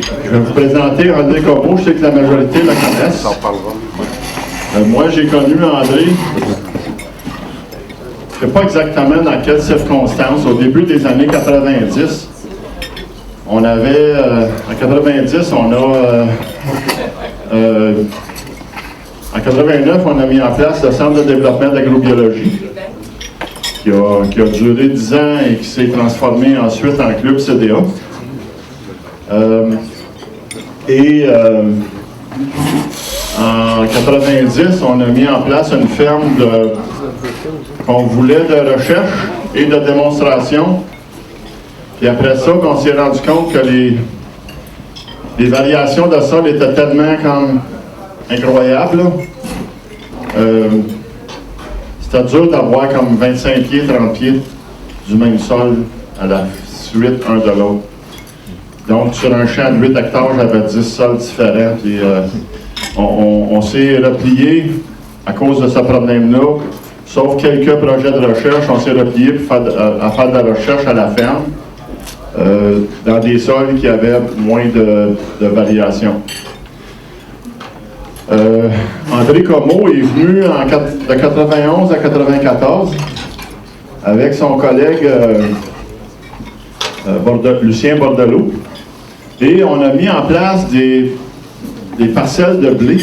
Je vais vous présenter André Comeau. Je sais que la majorité la connaissent. Moi, j'ai connu André, je ne sais pas exactement dans quelles circonstances, au début des années 90. On avait, en 90, en 89, on a mis en place le Centre de développement d'agrobiologie, qui a duré 10 ans et qui s'est transformé ensuite en Club CDA. En 90, on a mis en place une ferme qu'on voulait de recherche et de démonstration. Puis après ça, on s'est rendu compte que les variations de sol étaient tellement comme incroyables. C'était dur d'avoir comme 25 pieds, 30 pieds du même sol à la suite un de l'autre. Donc, sur un champ de 8 hectares, j'avais 10 sols différents. Puis, on s'est replié à cause de ce problème-là. Sauf quelques projets de recherche, on s'est replié à faire de la recherche à la ferme dans des sols qui avaient moins de variations. André Comeau est venu de 91 à 94 avec son collègue Lucien Bordelot. Et on a mis en place des parcelles de blé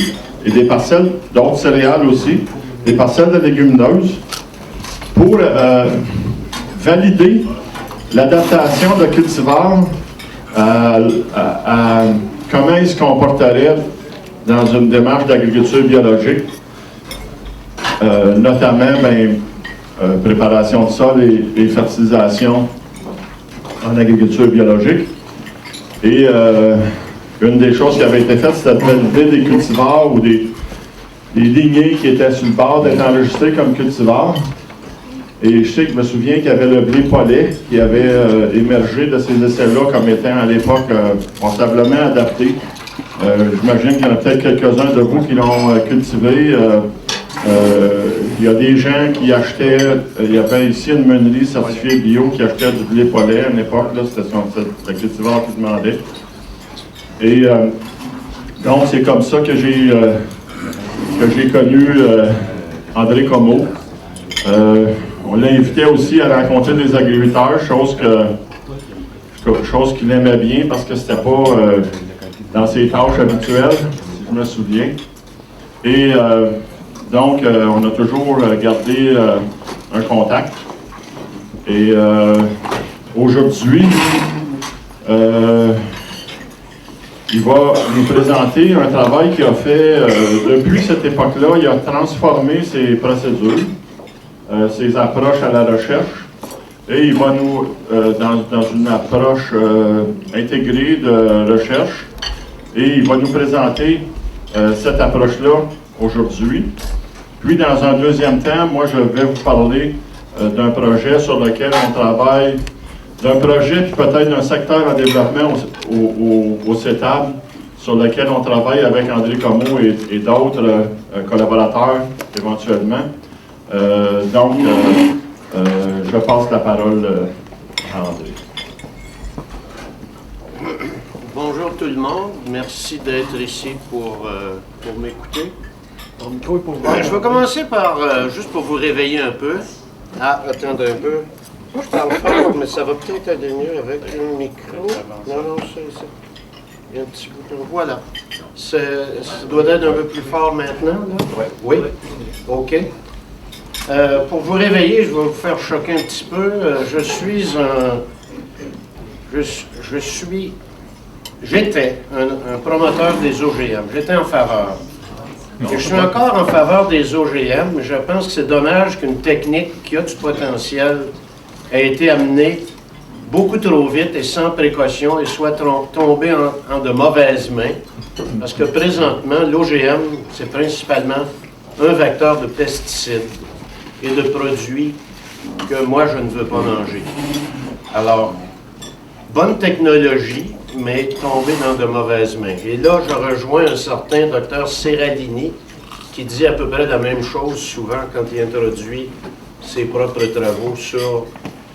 et des parcelles d'autres céréales aussi, des parcelles de légumineuses, pour valider l'adaptation de cultivars à comment ils se comporteraient dans une démarche d'agriculture biologique, notamment préparation de sol et fertilisation en agriculture biologique. Et une des choses qui avait été faite, c'était de valider des cultivars ou des lignées qui étaient sur le bord d'être enregistrées comme cultivars. Et je me souviens qu'il y avait le blé pollet qui avait émergé de ces essais-là comme étant à l'époque passablement adapté. J'imagine qu'il y en a peut-être quelques-uns de vous qui l'ont cultivé. Il y a des gens qui achetaient, il y avait ici une meunerie certifiée bio qui achetait du blé pollet à une époque, c'était le cultivar qui demandait. Et donc c'est comme ça que j'ai connu André Comeau. On l'a invité aussi à rencontrer des agriculteurs, chose qu'il aimait bien parce que c'était pas dans ses tâches habituelles, si je me souviens. Et donc, on a toujours gardé un contact. Et aujourd'hui, il va nous présenter un travail qu'il a fait depuis cette époque-là. Il a transformé ses procédures, ses approches à la recherche. Et il va nous, dans une approche intégrée de recherche, et il va nous présenter cette approche-là aujourd'hui. Puis, dans un deuxième temps, moi, je vais vous parler d'un projet sur lequel on travaille, d'un projet puis peut-être d'un secteur en développement au CETAB, sur lequel on travaille avec André Comeau et d'autres collaborateurs éventuellement. Donc, je passe la parole à André. Bonjour tout le monde, merci d'être ici pour m'écouter. Je vais commencer par, juste pour vous réveiller un peu. Ah, attendez un peu. Moi, je parle fort, mais ça va peut-être aller mieux avec le micro. Non, c'est... Il y a un petit bouton. Voilà. Ça doit être un peu plus fort maintenant, là? Oui? OK. Pour vous réveiller, je vais vous faire choquer un petit peu. J'étais un promoteur des OGM. J'étais en faveur. Et je suis encore en faveur des OGM, mais je pense que c'est dommage qu'une technique qui a du potentiel ait été amenée beaucoup trop vite et sans précaution et soit tombée en de mauvaises mains. Parce que présentement, l'OGM, c'est principalement un vecteur de pesticides et de produits que moi, je ne veux pas manger. Alors, bonne technologie, mais tombée dans de mauvaises mains. Et là, je rejoins un certain docteur Serradini qui dit à peu près la même chose souvent quand il introduit ses propres travaux sur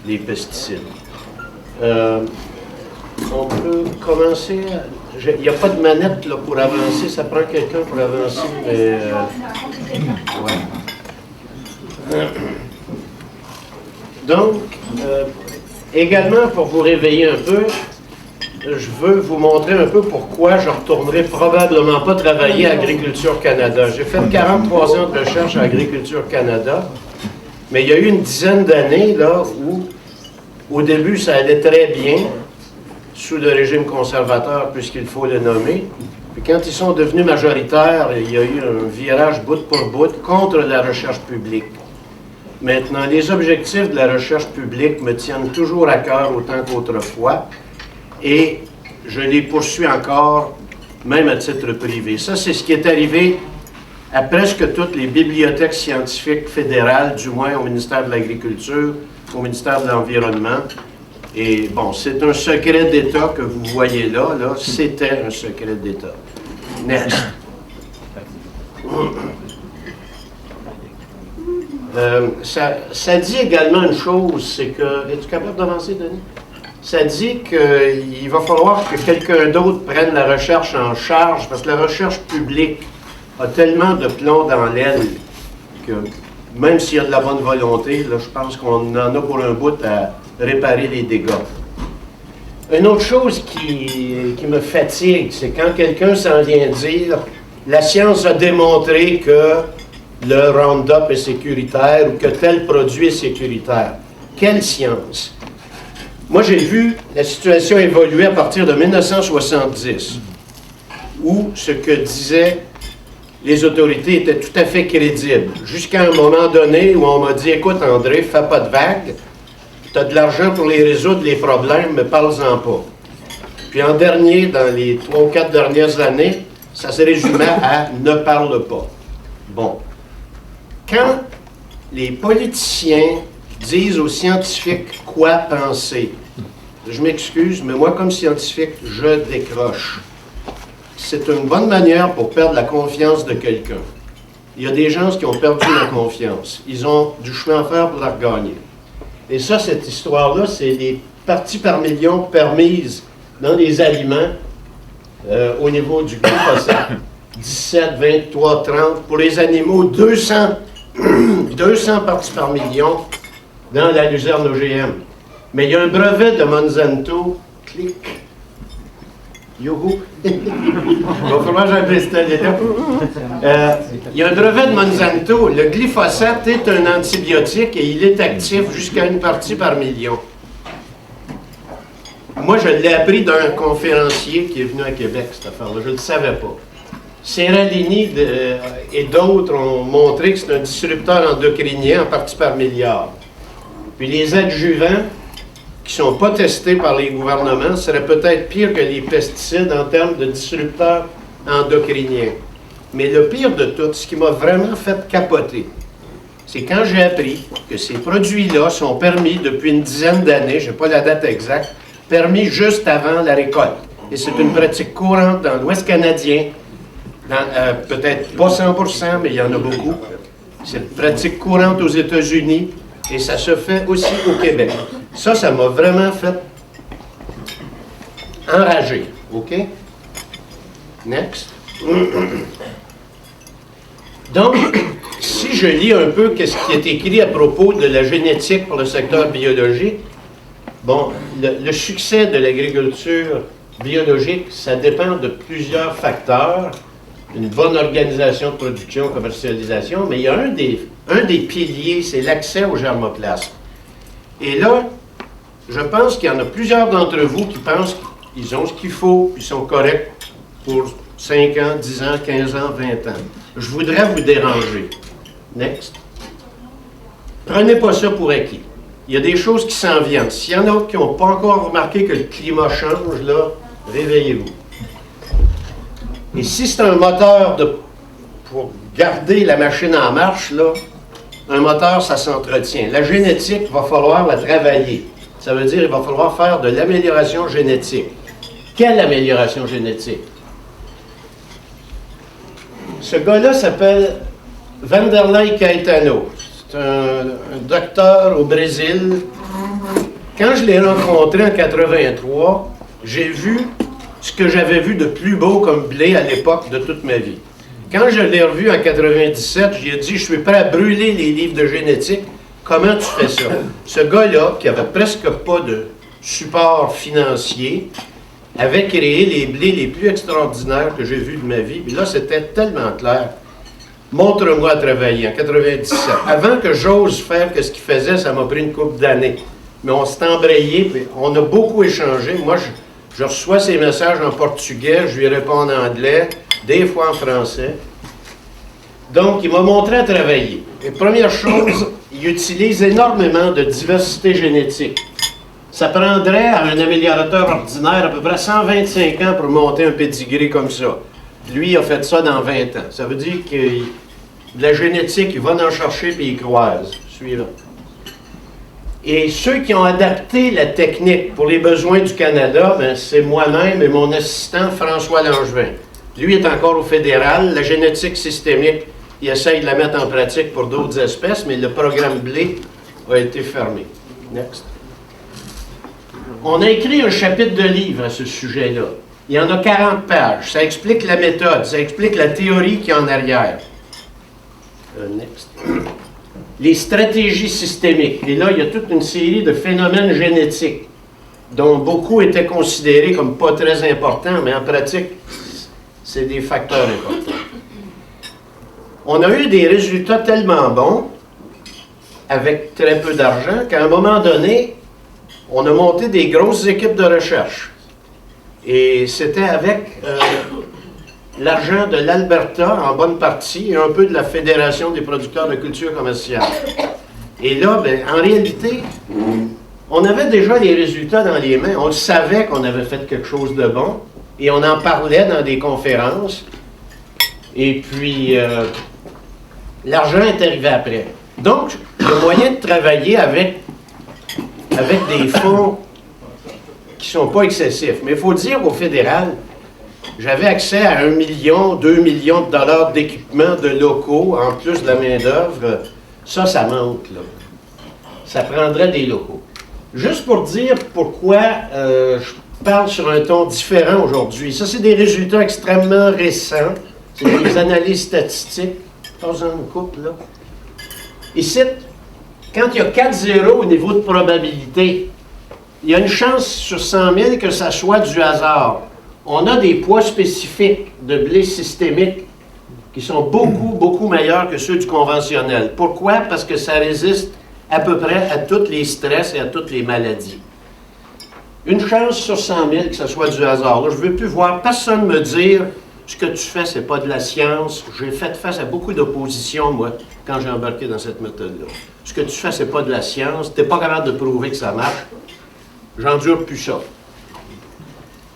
les pesticides. On peut commencer. Il n'y a pas de manette là, pour avancer. Ça prend quelqu'un pour avancer, mais... ouais. Donc, également, pour vous réveiller un peu, je veux vous montrer un peu pourquoi je ne retournerai probablement pas travailler à Agriculture Canada. J'ai fait 43 ans de recherche à Agriculture Canada, mais il y a eu une dizaine d'années là où, au début, ça allait très bien, sous le régime conservateur, puisqu'il faut le nommer. Puis quand ils sont devenus majoritaires, il y a eu un virage bout pour bout contre la recherche publique. Maintenant, les objectifs de la recherche publique me tiennent toujours à cœur autant qu'autrefois, et je les poursuis encore, même à titre privé. Ça, c'est ce qui est arrivé à presque toutes les bibliothèques scientifiques fédérales, du moins au ministère de l'Agriculture, au ministère de l'Environnement. Et bon, c'est un secret d'État que vous voyez là, c'était un secret d'État. Next. Ça dit également une chose, c'est que... Es-tu capable d'avancer, Denis? Ça dit qu'il va falloir que quelqu'un d'autre prenne la recherche en charge, parce que la recherche publique a tellement de plomb dans l'aile que même s'il y a de la bonne volonté, là, je pense qu'on en a pour un bout à réparer les dégâts. Une autre chose qui me fatigue, c'est quand quelqu'un s'en vient dire « La science a démontré que le Roundup est sécuritaire ou que tel produit est sécuritaire. » Quelle science? Moi, j'ai vu la situation évoluer à partir de 1970, où ce que disaient les autorités était tout à fait crédible. Jusqu'à un moment donné où on m'a dit « Écoute, André, fais pas de vagues. Tu as de l'argent pour les résoudre, les problèmes, mais parle-en pas. » Puis en dernier, dans les 3 ou 4 dernières années, ça se résumait à « ne parle pas ». Bon. Quand les politiciens disent aux scientifiques quoi penser, je m'excuse, mais moi, comme scientifique, je décroche. C'est une bonne manière pour perdre la confiance de quelqu'un. Il y a des gens qui ont perdu la confiance. Ils ont du chemin à faire pour la regagner. Et ça, cette histoire-là, c'est les parties par million permises dans les aliments au niveau du glyphosate. 17, 23, 30. Pour les animaux, 200 parties par million dans la luzerne OGM. Mais il y a un brevet de Monsanto. Clic. Youhou! Il va falloir que j'aille installer là. Il y a un brevet de Monsanto. Le glyphosate est un antibiotique et il est actif jusqu'à une partie par million. Moi, je l'ai appris d'un conférencier qui est venu à Québec, cette affaire-là. Je ne le savais pas. Serralini et d'autres ont montré que c'est un disrupteur endocrinien en partie par milliard. Puis les adjuvants qui ne sont pas testés par les gouvernements seraient peut-être pires que les pesticides en termes de disrupteurs endocriniens. Mais le pire de tout, ce qui m'a vraiment fait capoter, c'est quand j'ai appris que ces produits-là sont permis depuis une dizaine d'années, je n'ai pas la date exacte, permis juste avant la récolte. Et c'est une pratique courante dans l'Ouest canadien, peut-être pas 100%, mais il y en a beaucoup. C'est une pratique courante aux États-Unis et ça se fait aussi au Québec. Ça m'a vraiment fait enrager. OK? Next. Donc, si je lis un peu ce qui est écrit à propos de la génétique pour le secteur biologique, bon, le succès de l'agriculture biologique, ça dépend de plusieurs facteurs. Une bonne organisation de production, commercialisation, mais il y a un des piliers, c'est l'accès au germoplasme. Et là, je pense qu'il y en a plusieurs d'entre vous qui pensent qu'ils ont ce qu'il faut, qu'ils sont corrects pour 5 ans, 10 ans, 15 ans, 20 ans. Je voudrais vous déranger. Next. Prenez pas ça pour acquis. Il y a des choses qui s'en viennent. S'il y en a qui n'ont pas encore remarqué que le climat change, là, réveillez-vous. Et si c'est un moteur pour garder la machine en marche, là, un moteur, ça s'entretient. La génétique, il va falloir la travailler. Ça veut dire qu'il va falloir faire de l'amélioration génétique. Quelle amélioration génétique? Ce gars-là s'appelle Vanderlei Caetano. C'est un docteur au Brésil. Quand je l'ai rencontré en 83, j'ai vu ce que j'avais vu de plus beau comme blé à l'époque de toute ma vie. Quand je l'ai revu en 97, j'ai dit, je suis prêt à brûler les livres de génétique. Comment tu fais ça? Ce gars-là, qui avait presque pas de support financier, avait créé les blés les plus extraordinaires que j'ai vus de ma vie. Puis là, c'était tellement clair. Montre-moi à travailler en 97. Avant que j'ose faire ce qu'il faisait, ça m'a pris une couple d'années. Mais on s'est embrayé, puis on a beaucoup échangé. Moi, je reçois ses messages en portugais, je lui réponds en anglais, des fois en français. Donc, il m'a montré à travailler. Et première chose, il utilise énormément de diversité génétique. Ça prendrait à un améliorateur ordinaire à peu près 125 ans pour monter un pédigré comme ça. Lui, il a fait ça dans 20 ans. Ça veut dire que de la génétique, il va en chercher puis il croise. Suivant. Et ceux qui ont adapté la technique pour les besoins du Canada, ben, c'est moi-même et mon assistant François Langevin. Lui est encore au fédéral. La génétique systémique, il essaye de la mettre en pratique pour d'autres espèces, mais le programme blé a été fermé. Next. On a écrit un chapitre de livre à ce sujet-là. Il y en a 40 pages. Ça explique la méthode, ça explique la théorie qui est en arrière. Next. Les stratégies systémiques. Et là, il y a toute une série de phénomènes génétiques dont beaucoup étaient considérés comme pas très importants, mais en pratique, c'est des facteurs importants. On a eu des résultats tellement bons, avec très peu d'argent, qu'à un moment donné, on a monté des grosses équipes de recherche. Et c'était avec l'argent de l'Alberta, en bonne partie, et un peu de la Fédération des producteurs de culture commerciale. Et là, ben, en réalité, on avait déjà les résultats dans les mains. On savait qu'on avait fait quelque chose de bon, et on en parlait dans des conférences. Et puis, l'argent est arrivé après. Donc, le moyen de travailler avec des fonds qui ne sont pas excessifs. Mais il faut dire au fédéral, j'avais accès à 1 million, 2 millions de dollars d'équipements de locaux, en plus de la main-d'œuvre. Ça manque, là. Ça prendrait des locaux. Juste pour dire pourquoi je parle sur un ton différent aujourd'hui. Ça, c'est des résultats extrêmement récents. C'est des analyses statistiques. Pas une coupe, là. Ici, quand il y a 4-0 au niveau de probabilité, il y a une chance sur 100 000 que ça soit du hasard. On a des poids spécifiques de blé systémique qui sont beaucoup, beaucoup meilleurs que ceux du conventionnel. Pourquoi? Parce que ça résiste à peu près à tous les stress et à toutes les maladies. Une chance sur 100 000 que ce soit du hasard. Là, je ne veux plus voir personne me dire « ce que tu fais, ce n'est pas de la science ». J'ai fait face à beaucoup d'opposition, moi, quand j'ai embarqué dans cette méthode-là. Ce que tu fais, ce n'est pas de la science. Tu n'es pas capable de prouver que ça marche. J'endure plus ça.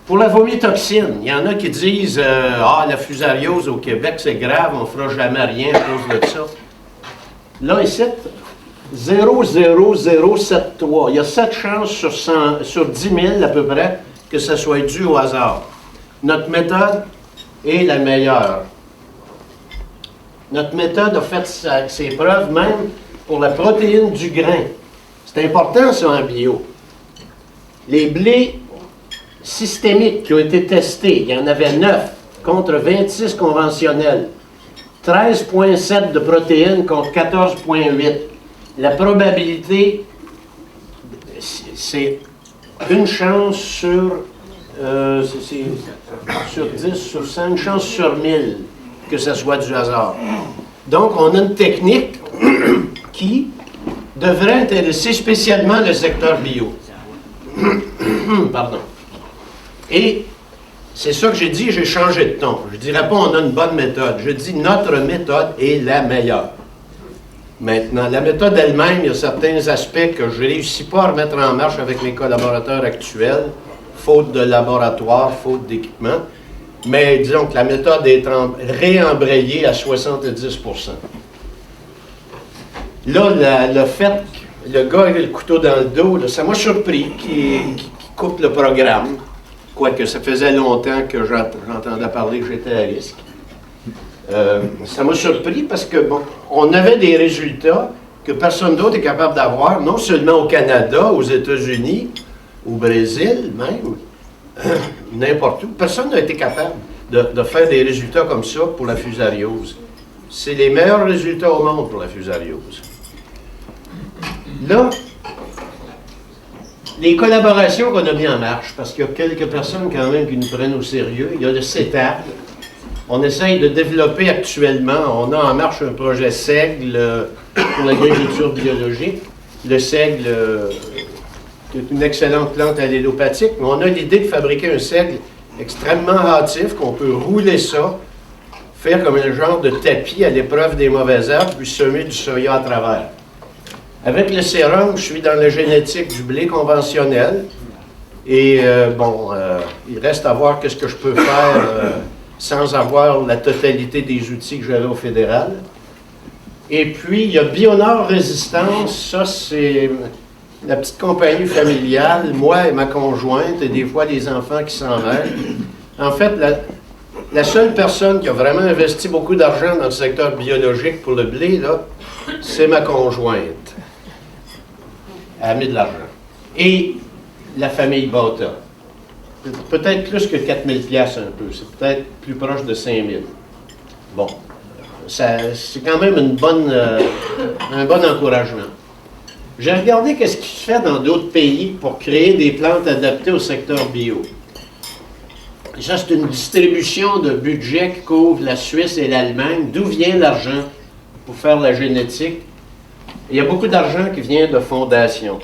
Pour la vomitoxine, il y en a qui disent la fusariose au Québec, c'est grave, on ne fera jamais rien à cause de ça. Là, ici, 0,0073. Il y a 7 chances sur 10 000 à peu près que ça soit dû au hasard. Notre méthode est la meilleure. Notre méthode a fait ses preuves même pour la protéine du grain. C'est important, ça, en bio. Les blés systémiques qui ont été testés, il y en avait 9 contre 26 conventionnels. 13,7 de protéines contre 14,8. La probabilité, c'est une chance sur 10, sur 100, une chance sur 1000 que ce soit du hasard. Donc, on a une technique qui devrait intéresser spécialement le secteur bio. Pardon. Et c'est ça que j'ai dit, j'ai changé de ton. Je ne dirais pas on a une bonne méthode. Je dis notre méthode est la meilleure. Maintenant, la méthode elle-même, il y a certains aspects que je ne réussis pas à remettre en marche avec mes collaborateurs actuels, faute de laboratoire, faute d'équipement. Mais disons que la méthode est réembrayée à 70%. Là, le fait que le gars avait le couteau dans le dos, là, ça m'a surpris qu'il coupe le programme. Quoique ça faisait longtemps que j'entendais parler que j'étais à risque. Ça m'a surpris parce que, bon, on avait des résultats que personne d'autre est capable d'avoir, non seulement au Canada, aux États-Unis, au Brésil même, n'importe où. Personne n'a été capable de faire des résultats comme ça pour la fusariose. C'est les meilleurs résultats au monde pour la fusariose. Là, les collaborations qu'on a mis en marche, parce qu'il y a quelques personnes quand même qui nous prennent au sérieux, il y a le CETAB. On essaye de développer actuellement, on a en marche un projet SEGL pour l'agriculture biologique. Le SEGL est une excellente plante allélopathique, mais on a l'idée de fabriquer un SEGL extrêmement hâtif, qu'on peut rouler ça, faire comme un genre de tapis à l'épreuve des mauvaises herbes, puis semer du soya à travers. Avec le sérum, je suis dans la génétique du blé conventionnel. Et il reste à voir qu'est-ce que je peux faire sans avoir la totalité des outils que j'avais au fédéral. Et puis, il y a Bionor Résistance. Ça, c'est la petite compagnie familiale, moi et ma conjointe, et des fois les enfants qui s'en mêlent. En fait, la seule personne qui a vraiment investi beaucoup d'argent dans le secteur biologique pour le blé, là, c'est ma conjointe. Elle a mis de l'argent. Et la famille Bata. Peut-être plus que 4 000 $ un peu. C'est peut-être plus proche de 5 000. Bon. C'est quand même un bon encouragement. J'ai regardé qu'est-ce qui se fait dans d'autres pays pour créer des plantes adaptées au secteur bio. Et ça, c'est une distribution de budget qui couvre la Suisse et l'Allemagne. D'où vient l'argent pour faire la génétique? Il y a beaucoup d'argent qui vient de fondations.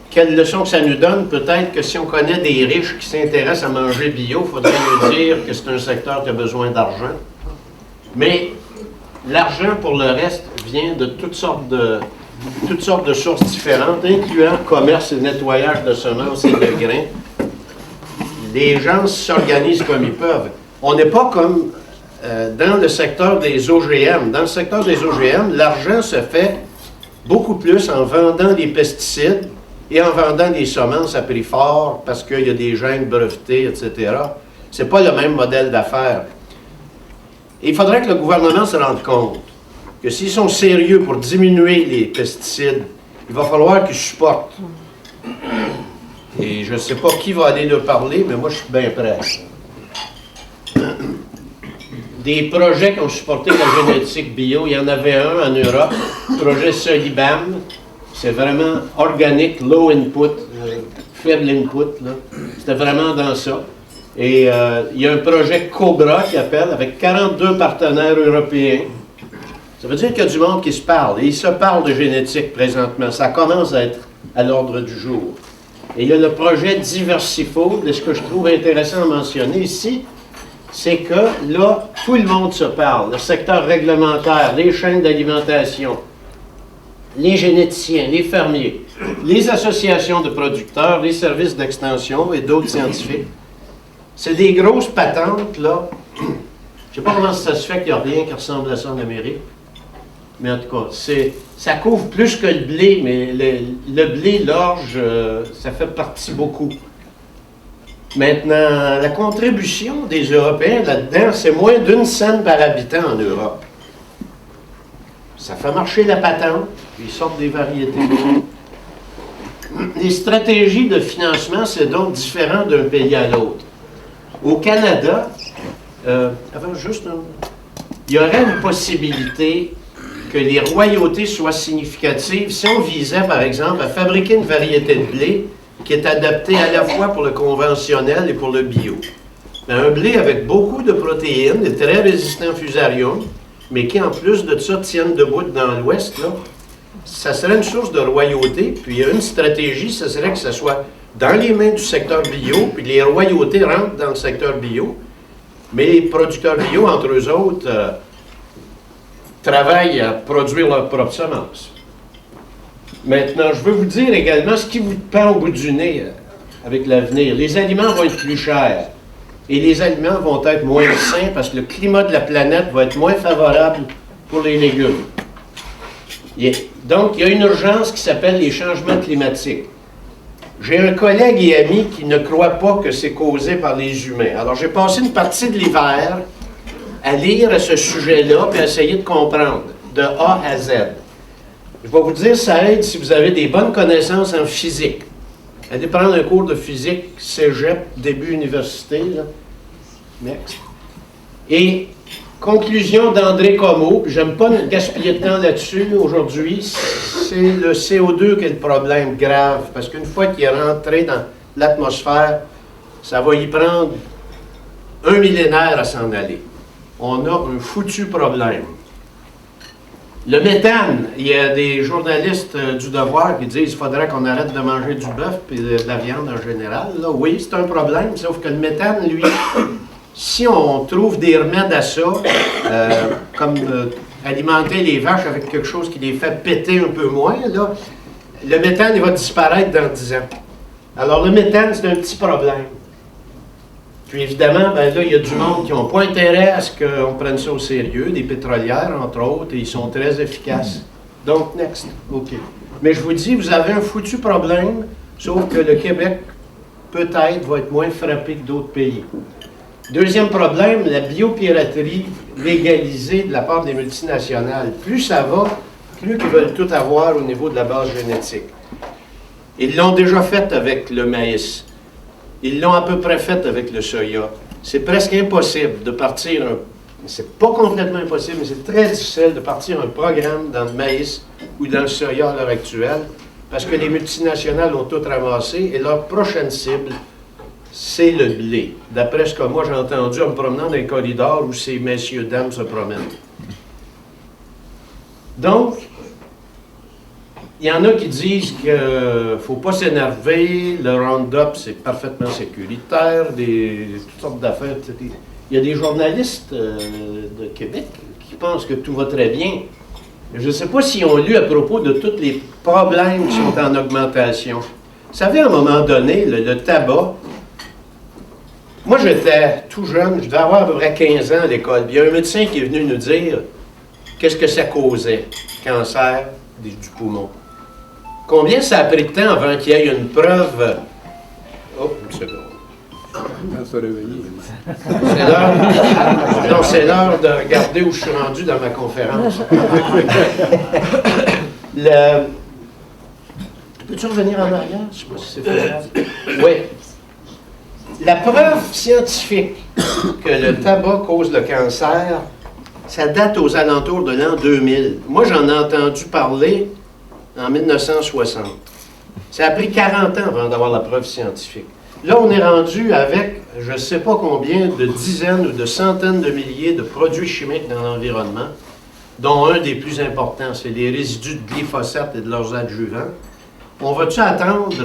Quelle leçon que ça nous donne? Peut-être que si on connaît des riches qui s'intéressent à manger bio, il faudrait nous dire que c'est un secteur qui a besoin d'argent. Mais l'argent, pour le reste, vient de toutes sortes de sources différentes, incluant commerce et nettoyage de semences et de grains. Les gens s'organisent comme ils peuvent. On n'est pas comme dans le secteur des OGM. Dans le secteur des OGM, l'argent se fait beaucoup plus en vendant des pesticides et en vendant des semences à prix fort parce qu'il y a des gènes brevetés, etc. Ce n'est pas le même modèle d'affaires. Il faudrait que le gouvernement se rende compte que s'ils sont sérieux pour diminuer les pesticides, il va falloir qu'ils supportent. Et je ne sais pas qui va aller leur parler, mais moi je suis bien prêt. Des projets qui ont supporté la génétique bio, il y en avait un en Europe, le projet Solibam. C'est vraiment organique, low input, faible input. C'était vraiment dans ça. Et il y a un projet Cobra qui appelle avec 42 partenaires européens. Ça veut dire qu'il y a du monde qui se parle. Et ils se parlent de génétique présentement. Ça commence à être à l'ordre du jour. Et il y a le projet Diversifood. Et ce que je trouve intéressant à mentionner ici, c'est que là, tout le monde se parle. Le secteur réglementaire, les chaînes d'alimentation, les généticiens, les fermiers, les associations de producteurs, les services d'extension et d'autres scientifiques. C'est des grosses patentes, là. Je ne sais pas comment ça se fait qu'il n'y a rien qui ressemble à ça en Amérique. Mais en tout cas, ça couvre plus que le blé, mais le blé, l'orge, ça fait partie beaucoup. Maintenant, la contribution des Européens là-dedans, c'est moins d'1 cent par habitant en Europe. Ça fait marcher la patente, ils sortent des variétés. Les stratégies de financement, c'est donc différent d'un pays à l'autre. Au Canada, il y aurait une possibilité que les royautés soient significatives si on visait, par exemple, à fabriquer une variété de blé qui est adaptée à la fois pour le conventionnel et pour le bio. Un blé avec beaucoup de protéines, est très résistant au fusarium, mais qui, en plus de ça, tiennent debout dans l'Ouest, là, ça serait une source de royauté. Puis il y a une stratégie, ce serait que ce soit dans les mains du secteur bio, puis les royautés rentrent dans le secteur bio, mais les producteurs bio, entre eux autres, travaillent à produire leurs propres semences. Maintenant, je veux vous dire également ce qui vous pend au bout du nez avec l'avenir. Les aliments vont être plus chers et les aliments vont être moins sains parce que le climat de la planète va être moins favorable pour les légumes. Donc, il y a une urgence qui s'appelle les changements climatiques. J'ai un collègue et ami qui ne croit pas que c'est causé par les humains. Alors, j'ai passé une partie de l'hiver à lire à ce sujet-là et à essayer de comprendre de A à Z. Je vais vous dire, ça aide si vous avez des bonnes connaissances en physique. Allez prendre un cours de physique, cégep, début université, là. Next. Et conclusion d'André Comeau, puis j'aime pas gaspiller de temps là-dessus aujourd'hui, c'est le CO2 qui est le problème grave, parce qu'une fois qu'il est rentré dans l'atmosphère, ça va y prendre un millénaire à s'en aller. On a un foutu problème. Le méthane, il y a des journalistes du Devoir qui disent qu'il faudrait qu'on arrête de manger du bœuf et de la viande en général. Là, oui, c'est un problème, sauf que le méthane, lui, si on trouve des remèdes à ça, comme alimenter les vaches avec quelque chose qui les fait péter un peu moins, là, le méthane, il va disparaître dans 10 ans. Alors, le méthane, c'est un petit problème. Puis évidemment, ben là, il y a du monde qui n'ont pas intérêt à ce qu'on prenne ça au sérieux, des pétrolières, entre autres, et ils sont très efficaces. Donc, next. OK. Mais je vous dis, vous avez un foutu problème, sauf que le Québec, peut-être, va être moins frappé que d'autres pays. Deuxième problème, la biopiraterie légalisée de la part des multinationales. Plus ça va, plus ils veulent tout avoir au niveau de la base génétique. Ils l'ont déjà fait avec le maïs. Ils l'ont à peu près fait avec le soya. C'est presque impossible de partir c'est pas complètement impossible, mais c'est très difficile de partir un programme dans le maïs ou dans le soya à l'heure actuelle, parce que les multinationales ont tout ramassé et leur prochaine cible, c'est le blé. D'après ce que moi j'ai entendu en me promenant dans les corridors où ces messieurs-dames se promènent. Donc, il y en a qui disent qu'il ne faut pas s'énerver, le Roundup, c'est parfaitement sécuritaire, toutes sortes d'affaires. Il y a des journalistes de Québec qui pensent que tout va très bien. Je ne sais pas s'ils ont lu à propos de tous les problèmes qui sont en augmentation. Vous savez, à un moment donné, le tabac, moi j'étais tout jeune, je devais avoir à peu près 15 ans à l'école. Il y a un médecin qui est venu nous dire qu'est-ce que ça causait, cancer du poumon. Combien ça a pris de temps avant qu'il y ait une preuve? Oh, une seconde. C'est l'heure de regarder où je suis rendu dans ma conférence. Peux-tu revenir en arrière? Je ne sais pas si c'est faisable. Oui. La preuve scientifique que le tabac cause le cancer, ça date aux alentours de l'an 2000. Moi, j'en ai entendu parler en 1960. Ça a pris 40 ans avant d'avoir la preuve scientifique. Là, on est rendu avec, je ne sais pas combien, de dizaines ou de centaines de milliers de produits chimiques dans l'environnement, dont un des plus importants, c'est les résidus de glyphosate et de leurs adjuvants. On va-tu attendre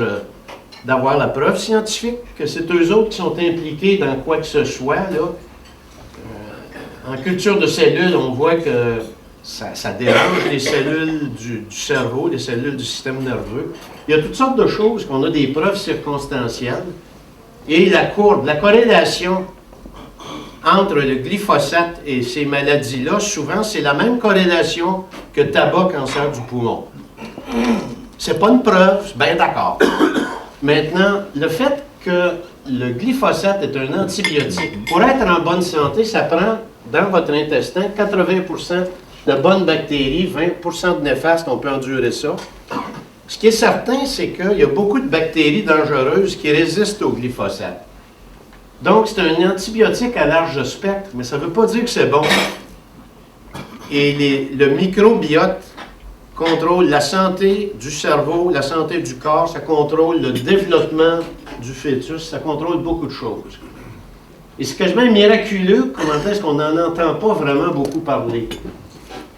d'avoir la preuve scientifique que c'est eux autres qui sont impliqués dans quoi que ce soit, là? En culture de cellules, on voit que ça dérange les cellules du cerveau, les cellules du système nerveux. Il y a toutes sortes de choses qu'on a des preuves circonstancielles. Et la courbe, la corrélation entre le glyphosate et ces maladies-là, souvent, c'est la même corrélation que tabac, cancer du poumon. C'est pas une preuve, bien d'accord. Maintenant, le fait que le glyphosate est un antibiotique, pour être en bonne santé, ça prend dans votre intestin 80% de bonnes bactéries, 20% de néfastes, on peut endurer ça. Ce qui est certain, c'est qu'il y a beaucoup de bactéries dangereuses qui résistent au glyphosate. Donc, c'est un antibiotique à large spectre, mais ça ne veut pas dire que c'est bon. Et le microbiote contrôle la santé du cerveau, la santé du corps, ça contrôle le développement du fœtus, ça contrôle beaucoup de choses. Et c'est quasiment miraculeux comment est-ce qu'on n'en entend pas vraiment beaucoup parler.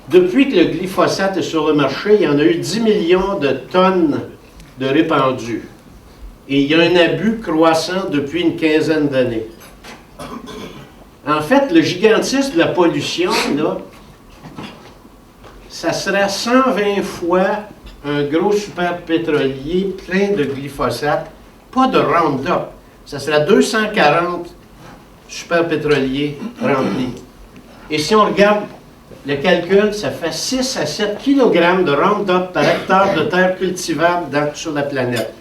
Depuis que le glyphosate est sur le marché, il y en a eu 10 millions de tonnes de répandus. Et il y a un abus croissant depuis une quinzaine d'années. En fait, le gigantisme de la pollution, là, ça serait 120 fois un gros super pétrolier plein de glyphosate, pas de Roundup. Ça serait 240 super pétroliers remplis. Et si on regarde le calcul, ça fait 6 à 7 kg de Roundup par hectare de terre cultivable sur la planète.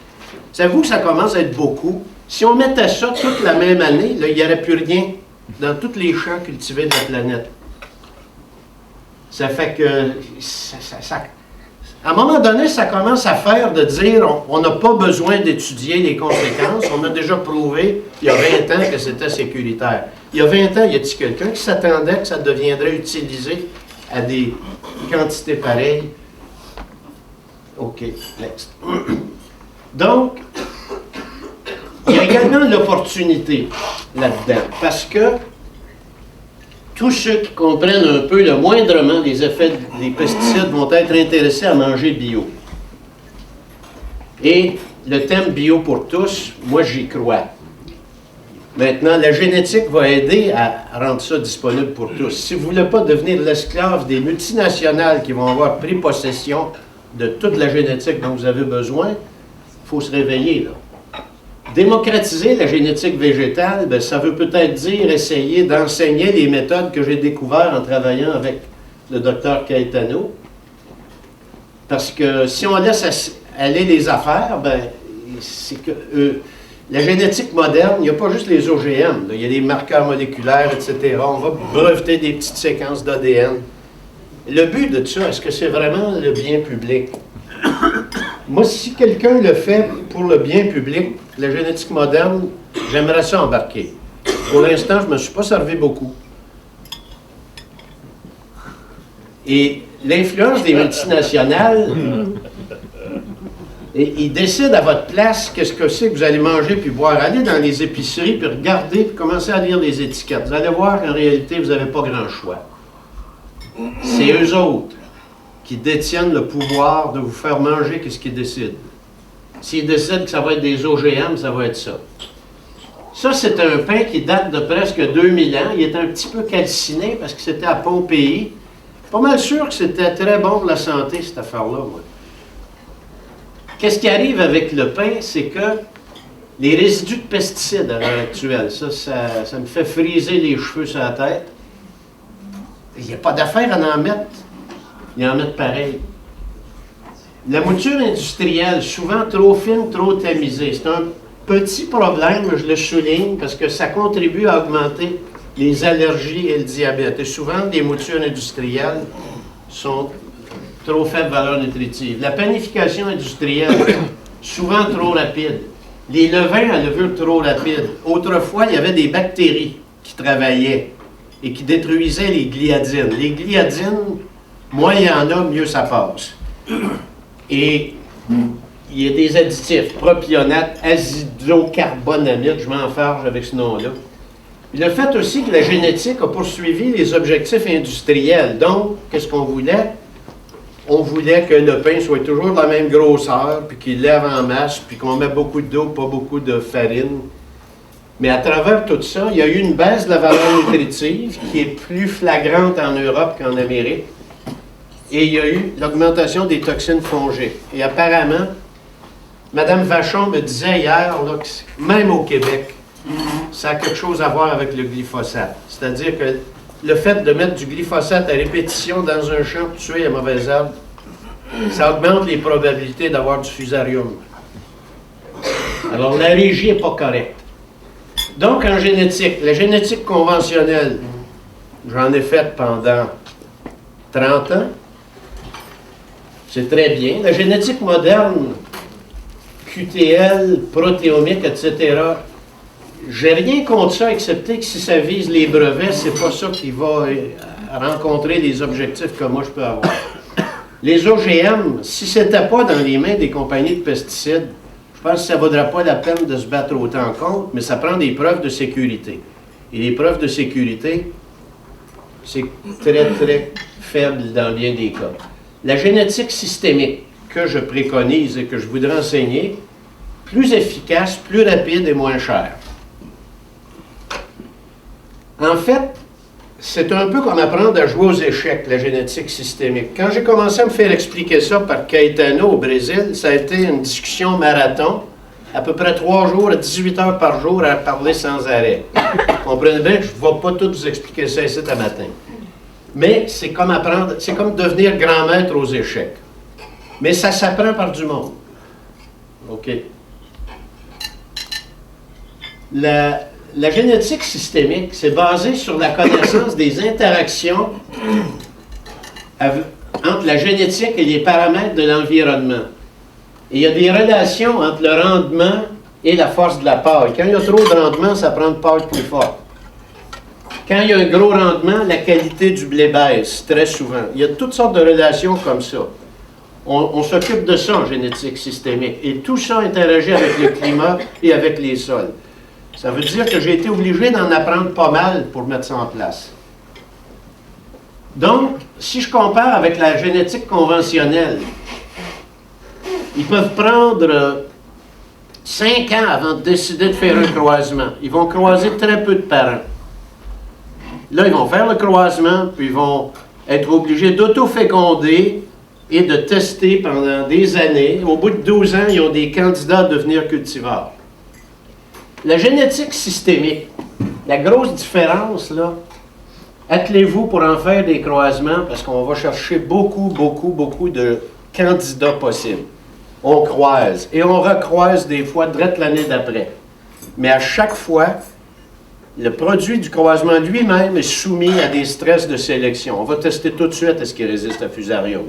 Savez-vous que ça commence à être beaucoup? Si on mettait ça toute la même année, là, il n'y aurait plus rien dans tous les champs cultivés de la planète. Ça fait que À un moment donné, ça commence à faire de dire on n'a pas besoin d'étudier les conséquences. On a déjà prouvé, il y a 20 ans, que c'était sécuritaire. Il y a 20 ans, y a-t-il quelqu'un qui s'attendait que ça deviendrait utilisé à des quantités pareilles? OK, next. Donc, il y a également l'opportunité là-dedans, parce que tous ceux qui comprennent un peu le moindrement les effets des pesticides vont être intéressés à manger bio. Et le thème bio pour tous, moi j'y crois. Maintenant, la génétique va aider à rendre ça disponible pour tous. Si vous ne voulez pas devenir l'esclave des multinationales qui vont avoir pris possession de toute la génétique dont vous avez besoin, il faut se réveiller là. Démocratiser la génétique végétale, bien, ça veut peut-être dire essayer d'enseigner les méthodes que j'ai découvertes en travaillant avec le docteur Caetano. Parce que si on laisse aller les affaires, ben, c'est que la génétique moderne, il n'y a pas juste les OGM, là, il y a les marqueurs moléculaires, etc. On va breveter des petites séquences d'ADN. Le but de ça, est-ce que c'est vraiment le bien public? Moi, si quelqu'un le fait pour le bien public, la génétique moderne, j'aimerais ça embarquer. Pour l'instant, je ne me suis pas servi beaucoup. Et l'influence des multinationales, ils décident à votre place qu'est-ce que c'est que vous allez manger puis boire. Allez dans les épiceries, puis regardez, puis commencez à lire les étiquettes. Vous allez voir qu'en réalité, vous n'avez pas grand choix. C'est eux autres qui détiennent le pouvoir de vous faire manger qu'est-ce qu'ils décident. S'ils décident que ça va être des OGM, ça va être ça. Ça, c'est un pain qui date de presque 2000 ans. Il est un petit peu calciné parce que c'était à Pompéi. Je suis pas mal sûr que c'était très bon pour la santé, cette affaire-là, moi. Qu'est-ce qui arrive avec le pain, c'est que les résidus de pesticides à l'heure actuelle, ça me fait friser les cheveux sur la tête. Il n'y a pas d'affaire à en mettre. Ils en mettent pareil. La mouture industrielle, souvent trop fine, trop tamisée, c'est un petit problème, je le souligne, parce que ça contribue à augmenter les allergies et le diabète. Et souvent, les moutures industrielles sont trop faible valeur nutritive. La panification industrielle, souvent trop rapide. Les levains à levure trop rapide. Autrefois, il y avait des bactéries qui travaillaient et qui détruisaient les gliadines. Les gliadines, moins il y en a, mieux ça passe. Et il y a des additifs, propionate, azidocarbonamide, je m'enfarge avec ce nom-là. Le fait aussi que la génétique a poursuivi les objectifs industriels. Donc, qu'est-ce qu'on voulait? On voulait que le pain soit toujours de la même grosseur, puis qu'il lève en masse, puis qu'on met beaucoup d'eau, pas beaucoup de farine. Mais à travers tout ça, il y a eu une baisse de la valeur nutritive qui est plus flagrante en Europe qu'en Amérique. Et il y a eu l'augmentation des toxines fongiques. Et apparemment, Mme Vachon me disait hier, là, que même au Québec, ça a quelque chose à voir avec le glyphosate. C'est-à-dire que le fait de mettre du glyphosate à répétition dans un champ pour tuer les mauvaises herbes, ça augmente les probabilités d'avoir du fusarium. Alors, la régie n'est pas correcte. Donc, en génétique, la génétique conventionnelle, j'en ai fait pendant 30 ans. C'est très bien. La génétique moderne, QTL, protéomique, etc., j'ai rien contre ça, excepté que si ça vise les brevets, c'est pas ça qui va rencontrer les objectifs que moi je peux avoir. Les OGM, si c'était pas dans les mains des compagnies de pesticides, je pense que ça ne vaudrait pas la peine de se battre autant contre, mais ça prend des preuves de sécurité. Et les preuves de sécurité, c'est très, très faible dans bien des cas. La génétique systémique que je préconise et que je voudrais enseigner, plus efficace, plus rapide et moins cher. En fait, c'est un peu comme apprendre à jouer aux échecs, la génétique systémique. Quand j'ai commencé à me faire expliquer ça par Caetano au Brésil, ça a été une discussion marathon, à peu près 3 jours, à 18 heures par jour, à parler sans arrêt. Vous comprenez bien que je ne vais pas tout vous expliquer ça ici à matin. Mais c'est comme apprendre, c'est comme devenir grand maître aux échecs. Mais ça s'apprend par du monde. OK. La génétique systémique, c'est basé sur la connaissance des interactions entre la génétique et les paramètres de l'environnement. Et il y a des relations entre le rendement et la force de la paille. Quand il y a trop de rendement, ça prend une paille plus forte. Quand il y a un gros rendement, la qualité du blé baisse très souvent. Il y a toutes sortes de relations comme ça. On s'occupe de ça en génétique systémique. Et tout ça interagit avec le climat et avec les sols. Ça veut dire que j'ai été obligé d'en apprendre pas mal pour mettre ça en place. Donc, si je compare avec la génétique conventionnelle, ils peuvent prendre 5 ans avant de décider de faire un croisement. Ils vont croiser très peu de parents. Là, ils vont faire le croisement, puis ils vont être obligés d'auto-féconder et de tester pendant des années. Au bout de 12 ans, ils ont des candidats à devenir cultivars. La génétique systémique, la grosse différence, là, attelez-vous pour en faire des croisements parce qu'on va chercher beaucoup de candidats possibles. On croise et on recroise des fois direct l'année d'après. Mais à chaque fois, le produit du croisement lui-même est soumis à des stress de sélection. On va tester tout de suite est-ce qu'il résiste à Fusarium.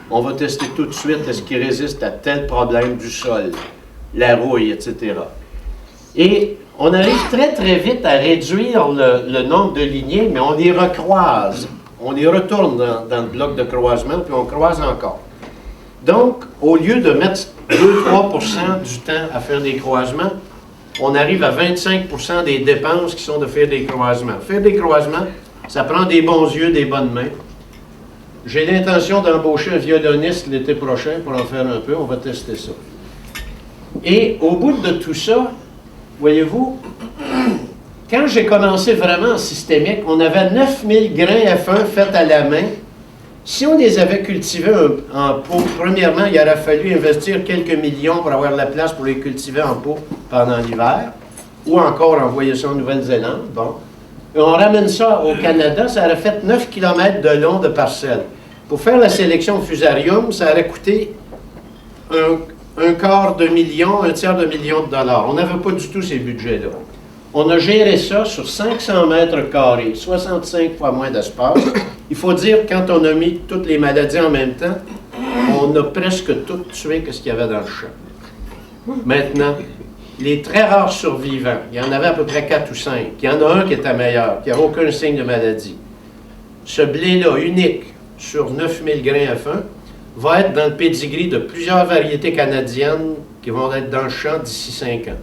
On va tester tout de suite est-ce qu'il résiste à tel problème du sol, la rouille, etc. Et on arrive très vite à réduire le nombre de lignées, mais on les recroise. On les retourne dans le bloc de croisement, puis on croise encore. Donc, au lieu de mettre 2-3% du temps à faire des croisements, on arrive à 25% des dépenses qui sont de faire des croisements. Faire des croisements, ça prend des bons yeux, des bonnes mains. J'ai l'intention d'embaucher un violoniste l'été prochain pour en faire un peu. On va tester ça. Et au bout de tout ça, voyez-vous, quand j'ai commencé vraiment en systémique, on avait 9000 grains F1 faits à la main. Si on les avait cultivés en pot, premièrement, il aurait fallu investir quelques millions pour avoir la place pour les cultiver en pot pendant l'hiver, ou encore envoyer ça en Nouvelle-Zélande. Bon. Et on ramène ça au Canada, ça aurait fait 9 km de long de parcelle. Pour faire la sélection Fusarium, ça aurait coûté un quart de million, un tiers de million de dollars. On n'avait pas du tout ces budgets-là. On a géré ça sur 500 mètres carrés, 65 fois moins d'espace. Il faut dire que quand on a mis toutes les maladies en même temps, on a presque tout tué ce qu'il y avait dans le champ. Maintenant, les très rares survivants, il y en avait à peu près 4 ou 5. Il y en a un qui était meilleur, qui n'a aucun signe de maladie. Ce blé-là, unique, sur 9000 grains F1, va être dans le pedigree de plusieurs variétés canadiennes qui vont être dans le champ d'ici 5 ans.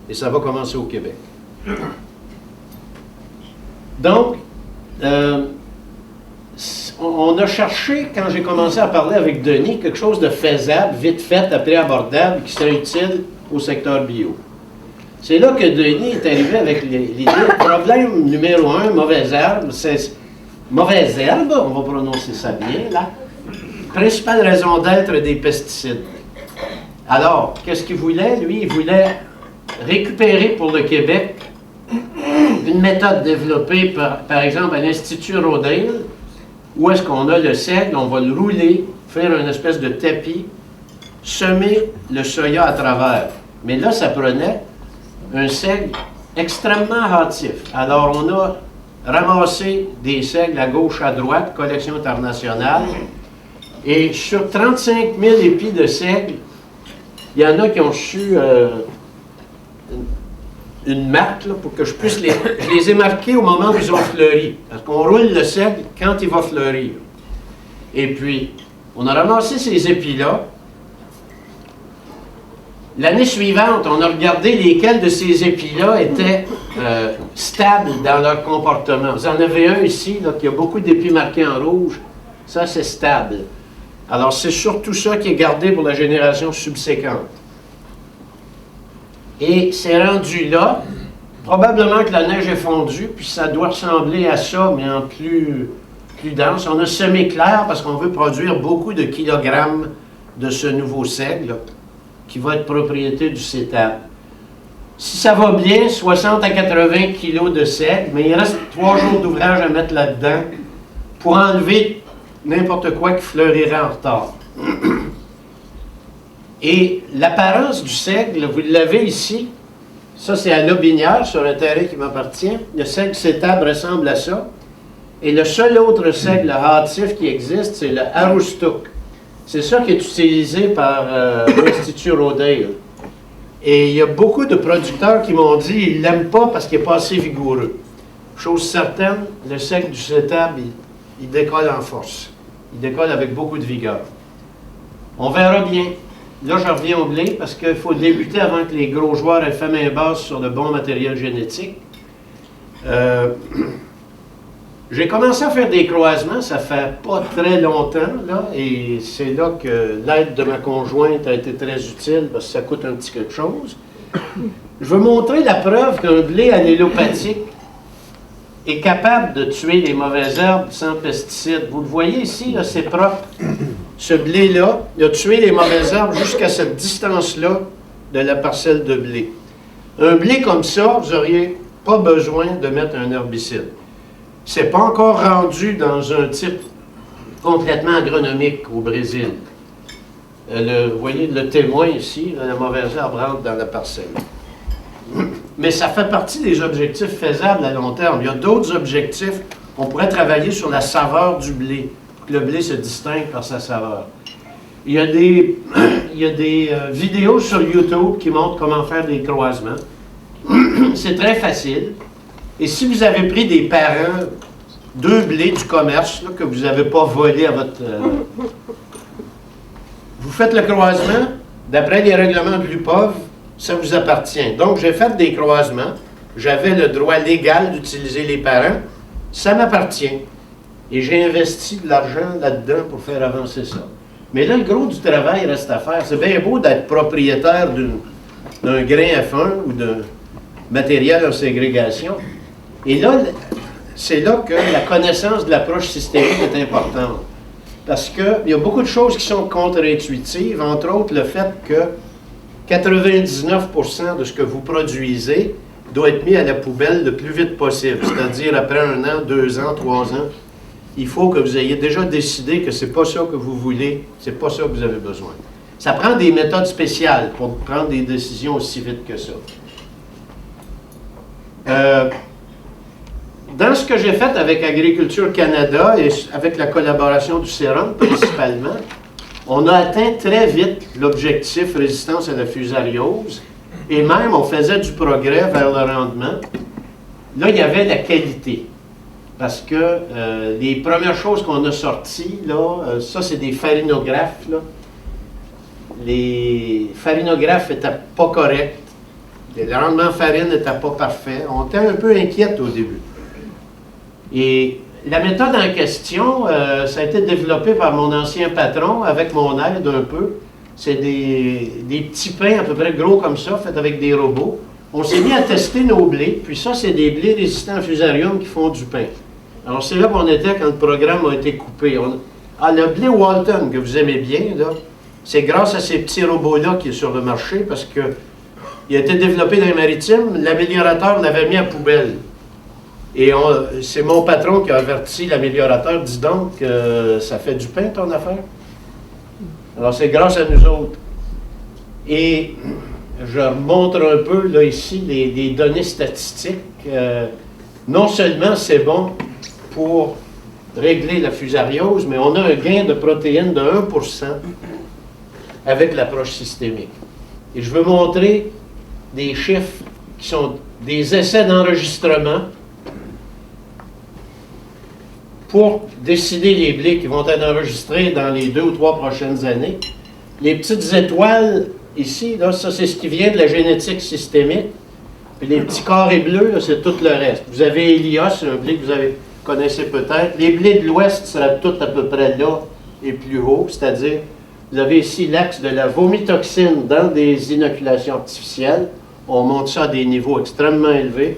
Et ça va commencer au Québec. Donc, on a cherché, quand j'ai commencé à parler avec Denis, quelque chose de faisable, vite fait, après abordable, qui serait utile au secteur bio. C'est là que Denis est arrivé avec l'idée. Problème numéro 1, mauvaise herbe, c'est mauvaise herbe, on va prononcer ça bien, là. Principale raison d'être des pesticides. Alors, qu'est-ce qu'il voulait? Lui, il voulait récupérer pour le Québec une méthode développée par exemple à l'Institut Rodale, où est-ce qu'on a le seigle, on va le rouler, faire une espèce de tapis, semer le soya à travers. Mais là, ça prenait un seigle extrêmement hâtif. Alors, on a ramassé des seigles à gauche, à droite, collection internationale, et sur 35 000 épis de seigle, il y en a qui ont reçu une marque là, pour que je puisse les... Je les ai marqués au moment où ils ont fleuri. Parce qu'on roule le seigle quand il va fleurir. Et puis, on a ramassé ces épis-là. L'année suivante, on a regardé lesquels de ces épis-là étaient stables dans leur comportement. Vous en avez un ici, là, qui a beaucoup d'épis marqués en rouge. Ça, c'est stable. Alors, c'est surtout ça qui est gardé pour la génération subséquente. Et c'est rendu là, probablement que la neige est fondue, puis ça doit ressembler à ça, mais en plus dense. On a semé clair parce qu'on veut produire beaucoup de kilogrammes de ce nouveau seigle, là, qui va être propriété du CETAB. Si ça va bien, 60 à 80 kilos de seigle, mais il reste 3 jours d'ouvrage à mettre là-dedans pour enlever n'importe quoi qui fleurirait en retard. Et l'apparence du seigle, vous l'avez ici, ça c'est à Lobinière, sur un terrain qui m'appartient. Le seigle CETAB ressemble à ça. Et le seul autre seigle hâtif qui existe, c'est le Aroostook. C'est ça qui est utilisé par l'Institut Rodale. Et il y a beaucoup de producteurs qui m'ont dit qu'ils ne l'aiment pas parce qu'il n'est pas assez vigoureux. Chose certaine, le seigle du cétable, il décolle en force. Il décolle avec beaucoup de vigueur. On verra bien. Là, je reviens au blé parce qu'il faut débuter avant que les gros joueurs aient fait main basse sur le bon matériel génétique. J'ai commencé à faire des croisements, ça fait pas très longtemps, là, et c'est là que l'aide de ma conjointe a été très utile parce que ça coûte un petit quelque chose. Je veux montrer la preuve qu'un blé allélopathique est capable de tuer les mauvaises herbes sans pesticides. Vous le voyez ici, là, c'est propre. Ce blé-là, il a tué les mauvaises herbes jusqu'à cette distance-là de la parcelle de blé. Un blé comme ça, vous n'auriez pas besoin de mettre un herbicide. C'est pas encore rendu dans un type complètement agronomique au Brésil. Vous voyez le témoin ici, la mauvaise herbe rentre dans la parcelle. Mais ça fait partie des objectifs faisables à long terme. Il y a d'autres objectifs. On pourrait travailler sur la saveur du blé, pour que le blé se distingue par sa saveur. Il y a des vidéos sur YouTube qui montrent comment faire des croisements. C'est très facile. Et si vous avez pris des parents, 2 blés du commerce, là, que vous n'avez pas volé à votre... vous faites le croisement, d'après les règlements de l'UPOV, ça vous appartient. Donc, j'ai fait des croisements, j'avais le droit légal d'utiliser les parents, ça m'appartient. Et j'ai investi de l'argent là-dedans pour faire avancer ça. Mais là, le gros du travail reste à faire. C'est bien beau d'être propriétaire d'un grain F1 ou d'un matériel en ségrégation. Et là, c'est là que la connaissance de l'approche systémique est importante. Parce qu'il y a beaucoup de choses qui sont contre-intuitives, entre autres le fait que 99% de ce que vous produisez doit être mis à la poubelle le plus vite possible, c'est-à-dire après 1 an, 2 ans, 3 ans. Il faut que vous ayez déjà décidé que c'est pas ça que vous voulez, c'est pas ça que vous avez besoin. Ça prend des méthodes spéciales pour prendre des décisions aussi vite que ça. Dans ce que j'ai fait avec Agriculture Canada et avec la collaboration du CERON principalement, on a atteint très vite l'objectif résistance à la fusariose et même on faisait du progrès vers le rendement. Là, il y avait la qualité. Parce que les premières choses qu'on a sorties, là, ça c'est des farinographes. Là. Les farinographes n'étaient pas corrects. Le rendement farine n'était pas parfait. On était un peu inquiets au début. Et la méthode en question, ça a été développé par mon ancien patron, avec mon aide un peu. C'est des petits pains à peu près gros comme ça, faits avec des robots. On s'est mis à tester nos blés, puis ça, c'est des blés résistants à fusarium qui font du pain. Alors, c'est là qu'on était quand le programme a été coupé. Le blé Walton, que vous aimez bien, c'est grâce à ces petits robots-là qui est sur le marché, parce que il a été développé dans les maritimes, l'améliorateur l'avait mis à poubelle. Et c'est mon patron qui a averti l'améliorateur, dis donc, ça fait du pain ton affaire. Alors c'est grâce à nous autres. Et je montre un peu là ici les données statistiques. Non seulement c'est bon pour régler la fusariose, mais on a un gain de protéines de 1% avec l'approche systémique. Et je veux montrer des chiffres qui sont des essais d'enregistrement pour décider les blés qui vont être enregistrés dans les 2 ou 3 prochaines années. Les petites étoiles ici, là, ça c'est ce qui vient de la génétique systémique. Puis les petits carrés bleus, c'est tout le reste. Vous avez Elios, un blé que vous connaissez peut-être. Les blés de l'Ouest seraient tous à peu près là et plus haut, c'est-à-dire vous avez ici l'axe de la vomitoxine dans des inoculations artificielles. On monte ça à des niveaux extrêmement élevés.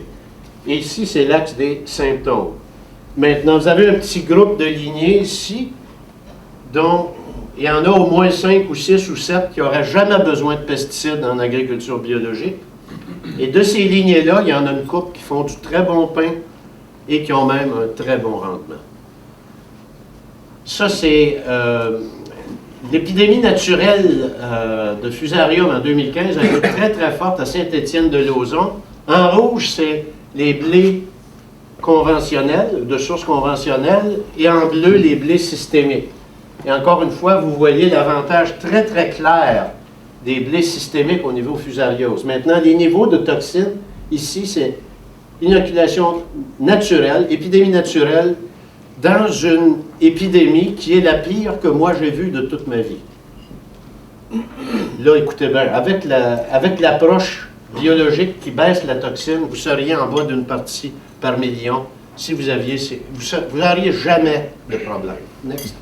Et ici, c'est l'axe des symptômes. Maintenant, vous avez un petit groupe de lignées ici, dont il y en a au moins 5 ou 6 ou 7 qui n'auraient jamais besoin de pesticides en agriculture biologique. Et de ces lignées-là, il y en a une couple qui font du très bon pain et qui ont même un très bon rendement. Ça, c'est l'épidémie naturelle de fusarium en 2015 a été très, très forte à Saint-Étienne-de-Lauzon. En rouge, c'est les blés conventionnels, de sources conventionnelles, et en bleu, les blés systémiques. Et encore une fois, vous voyez l'avantage très, très clair des blés systémiques au niveau fusariose. Maintenant, les niveaux de toxines, ici, c'est inoculation naturelle, épidémie naturelle, dans une épidémie qui est la pire que moi j'ai vue de toute ma vie. Là, écoutez bien, avec l'approche biologique qui baisse la toxine, vous seriez en bas d'une partie par million si vous aviez... Vous n'auriez jamais de problème. Next.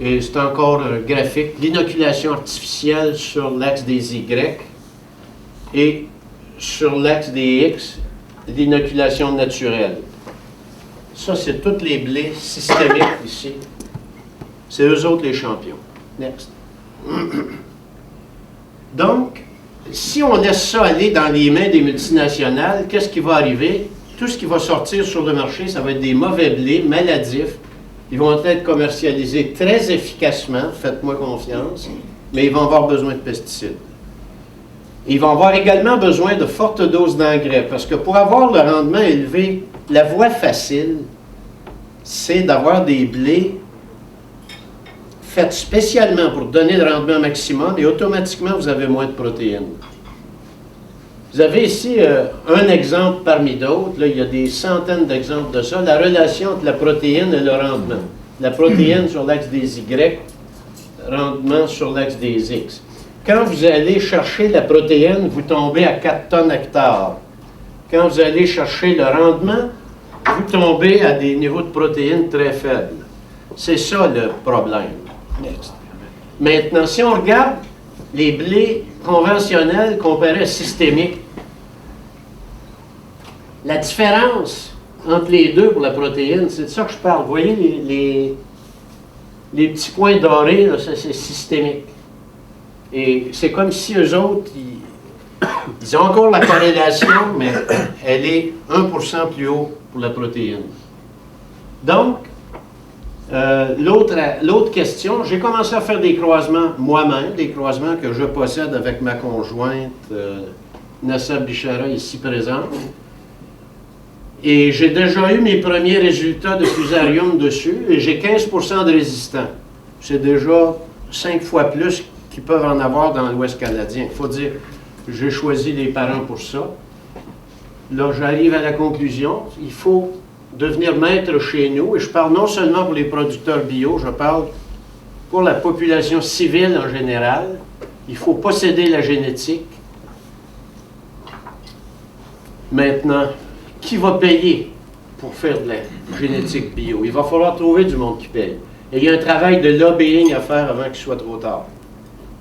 Et c'est encore graphique. L'inoculation artificielle sur l'axe des Y et sur l'axe des X, l'inoculation naturelle. Ça, c'est tous les blés systémiques ici. C'est eux autres les champions. Next. Donc, si on laisse ça aller dans les mains des multinationales, qu'est-ce qui va arriver? Tout ce qui va sortir sur le marché, ça va être des mauvais blés, maladifs. Ils vont être commercialisés très efficacement, faites-moi confiance, mais ils vont avoir besoin de pesticides. Ils vont avoir également besoin de fortes doses d'engrais, parce que pour avoir le rendement élevé, la voie facile, c'est d'avoir des blés faits spécialement pour donner le rendement maximum, et automatiquement, vous avez moins de protéines. Vous avez ici un exemple parmi d'autres. Là, il y a des centaines d'exemples de ça. La relation entre la protéine et le rendement. La protéine sur l'axe des Y, rendement sur l'axe des X. Quand vous allez chercher la protéine, vous tombez à 4 tonnes hectare. Quand vous allez chercher le rendement, vous tombez à des niveaux de protéines très faibles. C'est ça le problème. Next. Maintenant, si on regarde les blés conventionnels comparés à systémiques, la différence entre les deux pour la protéine, c'est de ça que je parle. Vous voyez les petits points dorés, là, ça c'est systémique. Et c'est comme si eux autres, ils ont encore la corrélation, mais elle est 1% plus haut pour la protéine. Donc, l'autre question, j'ai commencé à faire des croisements moi-même, des croisements que je possède avec ma conjointe, Nassa Bichara, ici présente. Et j'ai déjà eu mes premiers résultats de fusarium dessus, et j'ai 15% de résistants. C'est déjà 5 fois plus qu'ils peuvent en avoir dans l'Ouest canadien. Il faut dire, j'ai choisi les parents pour ça. Là, j'arrive à la conclusion, il faut devenir maître chez nous, et je parle non seulement pour les producteurs bio, je parle pour la population civile en général. Il faut posséder la génétique. Maintenant, qui va payer pour faire de la génétique bio? Il va falloir trouver du monde qui paye. Et il y a un travail de lobbying à faire avant qu'il soit trop tard.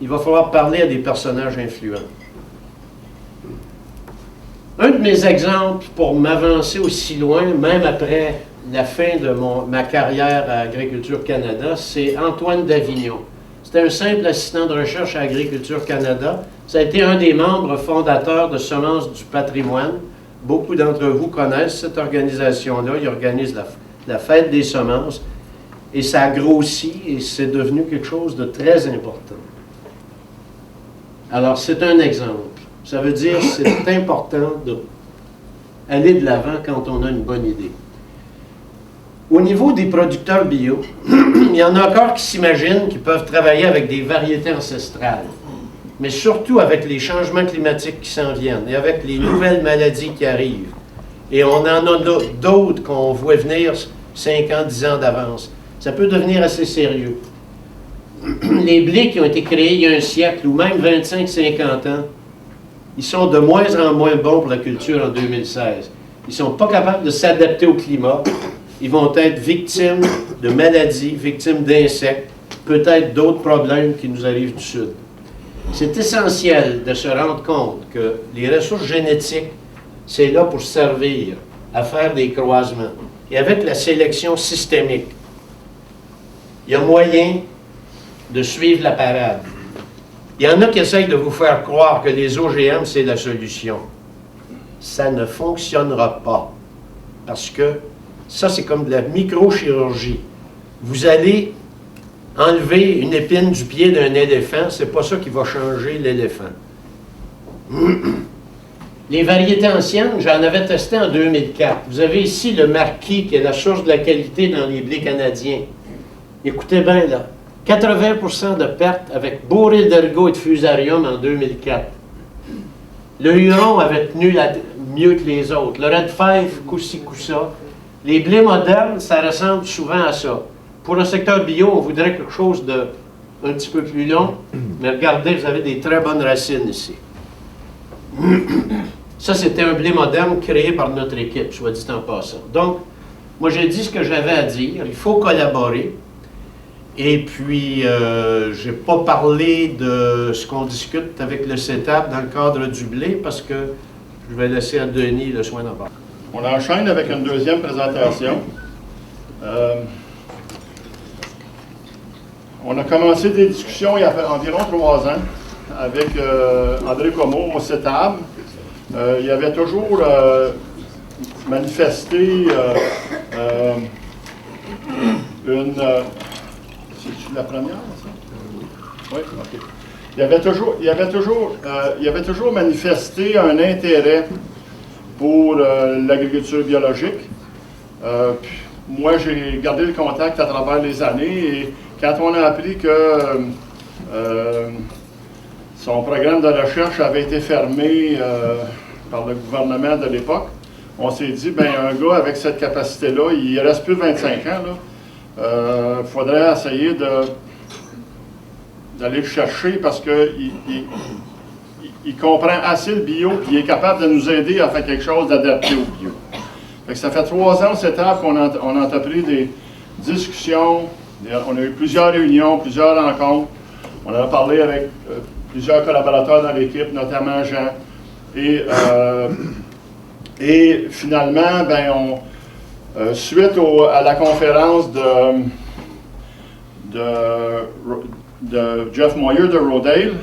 Il va falloir parler à des personnages influents. Un de mes exemples pour m'avancer aussi loin, même après la fin de ma carrière à Agriculture Canada, c'est Antoine Davignon. C'était un simple assistant de recherche à Agriculture Canada. Ça a été un des membres fondateurs de Semences du patrimoine. Beaucoup d'entre vous connaissent cette organisation-là. Ils organisent la fête des semences. Et ça a grossi et c'est devenu quelque chose de très important. Alors, c'est un exemple. Ça veut dire que c'est important d'aller de l'avant quand on a une bonne idée. Au niveau des producteurs bio, il y en a encore qui s'imaginent qu'ils peuvent travailler avec des variétés ancestrales, mais surtout avec les changements climatiques qui s'en viennent et avec les nouvelles maladies qui arrivent. Et on en a d'autres qu'on voit venir 5 ans, 10 ans d'avance. Ça peut devenir assez sérieux. Les blés qui ont été créés il y a un siècle, ou même 25-50 ans, ils sont de moins en moins bons pour la culture en 2016. Ils ne sont pas capables de s'adapter au climat. Ils vont être victimes de maladies, victimes d'insectes, peut-être d'autres problèmes qui nous arrivent du Sud. C'est essentiel de se rendre compte que les ressources génétiques, c'est là pour servir à faire des croisements. Et avec la sélection systémique, il y a moyen de suivre la parade. Il y en a qui essayent de vous faire croire que les OGM, c'est la solution. Ça ne fonctionnera pas. Parce que ça, c'est comme de la microchirurgie. Vous allez enlever une épine du pied d'un éléphant, c'est pas ça qui va changer l'éléphant. Les variétés anciennes, j'en avais testé en 2004. Vous avez ici le marquis, qui est la source de la qualité dans les blés canadiens. Écoutez bien, là. 80% de pertes avec bourré d'ergot et de fusarium en 2004. Le Huron avait tenu mieux que les autres. Le Red Five, coup-ci, coup-ça. Les blés modernes, ça ressemble souvent à ça. Pour le secteur bio, on voudrait quelque chose de un petit peu plus long, mais regardez, vous avez des très bonnes racines ici. Ça, c'était un blé moderne créé par notre équipe, soit dit en passant. Donc, moi, j'ai dit ce que j'avais à dire. Il faut collaborer. Et puis, je n'ai pas parlé de ce qu'on discute avec le CETAP dans le cadre du blé, parce que je vais laisser à Denis le soin d'en parler. On enchaîne avec une deuxième présentation. On a commencé des discussions il y a environ 3 ans avec André Comeau au CETAB. Il avait toujours manifesté une... C'est-tu la première, ça? Oui, OK. Il avait toujours manifesté un intérêt pour l'agriculture biologique. Moi, j'ai gardé le contact à travers les années et quand on a appris que son programme de recherche avait été fermé par le gouvernement de l'époque, on s'est dit, bien, un gars avec cette capacité-là, il ne reste plus de 25 ans, il faudrait essayer d'aller le chercher parce qu'il comprend assez le bio et il est capable de nous aider à faire quelque chose d'adapté au bio. Fait que ça fait 3 ans, cette étape, qu'on a entrepris des discussions, on a eu plusieurs réunions, plusieurs rencontres, on a parlé avec plusieurs collaborateurs dans l'équipe, notamment Jean, et finalement, ben, suite à la conférence de Jeff Moyer de Rodale,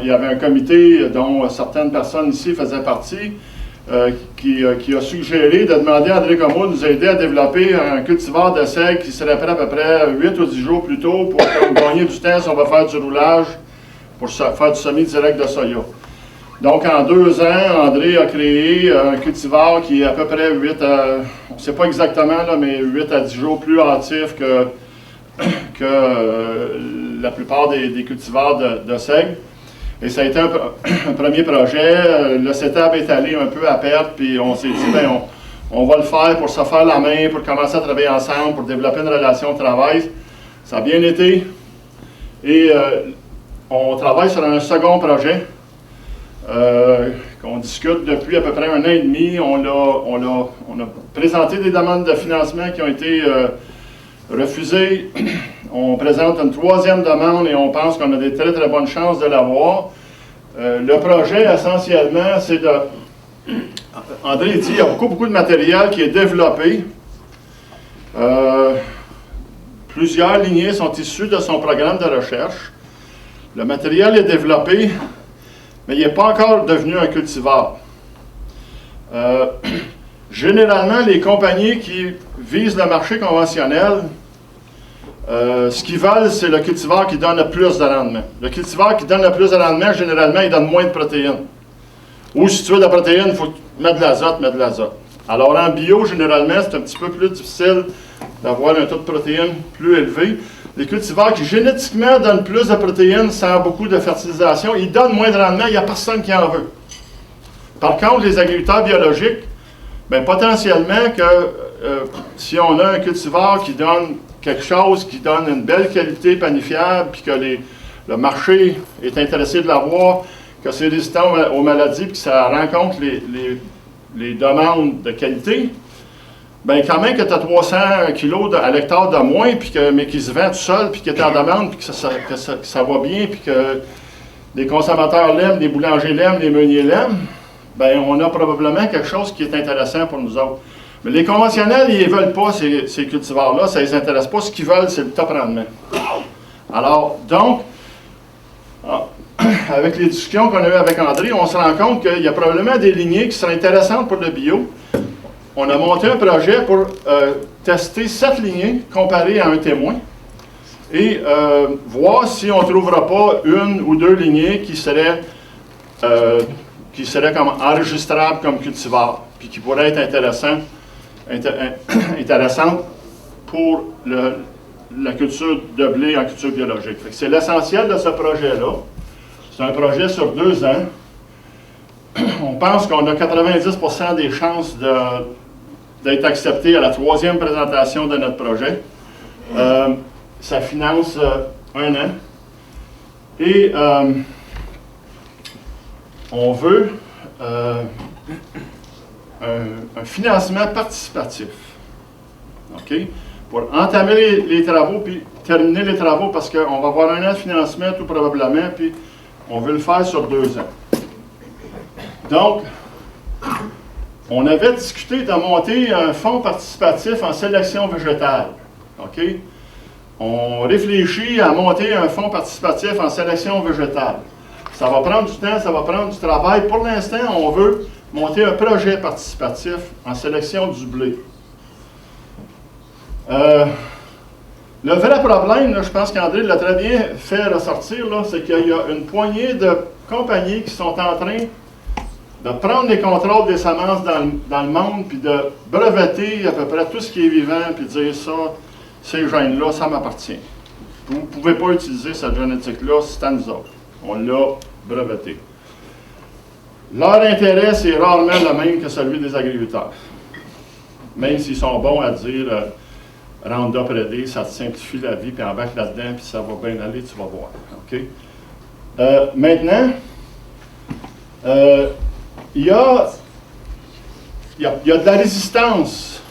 il y avait un comité dont certaines personnes ici faisaient partie, qui a suggéré de demander à André Comeau de nous aider à développer un cultivar de seigle qui serait prêt à peu près 8 ou 10 jours plus tôt pour gagner du temps si on va faire du roulage pour faire du semis direct de soya. Donc, en 2 ans, André a créé un cultivar qui est à peu près 8 à, on ne sait pas exactement, là, mais 8 à 10 jours plus hâtif que la plupart des cultivars de seigle. Et ça a été un premier projet. Le setup est allé un peu à perte, puis on s'est dit, bien, on va le faire pour se faire la main, pour commencer à travailler ensemble, pour développer une relation de travail. Ça a bien été. Et on travaille sur un second projet qu'on discute depuis à peu près 1 an et demi. On a présenté des demandes de financement qui ont été refusées. On présente une 3e demande et on pense qu'on a des très très bonnes chances de l'avoir. Le projet, essentiellement, c'est de... André dit qu'il y a beaucoup de matériel qui est développé. Plusieurs lignées sont issues de son programme de recherche. Le matériel est développé, mais il n'est pas encore devenu un cultivar. Généralement, les compagnies qui visent le marché conventionnel, ce qu'ils veulent, c'est le cultivar qui donne le plus de rendement. Le cultivar qui donne le plus de rendement, généralement, il donne moins de protéines. Ou si tu veux de la protéine, il faut mettre de l'azote, Alors en bio, généralement, c'est un petit peu plus difficile d'avoir un taux de protéines plus élevé. Les cultivars qui génétiquement donnent plus de protéines sans beaucoup de fertilisation, ils donnent moins de rendement, il n'y a personne qui en veut. Par contre, les agriculteurs biologiques, bien, potentiellement, si on a un cultivar qui donne quelque chose qui donne une belle qualité panifiable, puis que le marché est intéressé de l'avoir, que c'est résistant aux maladies, puis que ça rencontre les demandes de qualité, bien quand même que tu as 300 kg à l'hectare de moins, mais qui se vend tout seul, puis que tu es en demande, puis que ça va bien, puis que les consommateurs l'aiment, les boulangers l'aiment, les meuniers l'aiment, bien on a probablement quelque chose qui est intéressant pour nous autres. Mais les conventionnels, ils ne veulent pas ces cultivars-là, ça ne les intéresse pas. Ce qu'ils veulent, c'est le top rendement. Alors, donc, avec les discussions qu'on a eues avec André, on se rend compte qu'il y a probablement des lignées qui seraient intéressantes pour le bio. On a monté un projet pour tester 7 lignées comparées à un témoin et voir si on ne trouvera pas 1 ou 2 lignées qui seraient qui serait comme enregistrable comme cultivar, puis qui pourrait être intéressante pour la culture de blé en culture biologique. C'est l'essentiel de ce projet-là. C'est un projet sur 2 ans. On pense qu'on a 90% des chances d'être accepté à la 3e présentation de notre projet. Ça finance 1 an. Et on veut un financement participatif. OK? Pour entamer les travaux, puis terminer les travaux, parce qu'on va avoir 1 an de financement, tout probablement, puis on veut le faire sur 2 ans. Donc, on avait discuté de monter un fonds participatif en sélection végétale. OK? On réfléchit à monter un fonds participatif en sélection végétale. Ça va prendre du temps, ça va prendre du travail. Pour l'instant, on veut monter un projet participatif en sélection du blé. Le vrai problème, là, je pense qu'André l'a très bien fait ressortir, c'est qu'il y a une poignée de compagnies qui sont en train de prendre les contrôles des semences dans le monde, puis de breveter à peu près tout ce qui est vivant, puis de dire ça, ces gènes-là, ça m'appartient. Vous ne pouvez pas utiliser cette génétique-là, c'est à nous autres. On l'a breveté. Leur intérêt, c'est rarement le même que celui des agriculteurs. Même s'ils sont bons à dire Roundup Ready, ça te simplifie la vie, puis embarque là-dedans, puis ça va bien aller, tu vas voir. OK? Maintenant, il y a de la résistance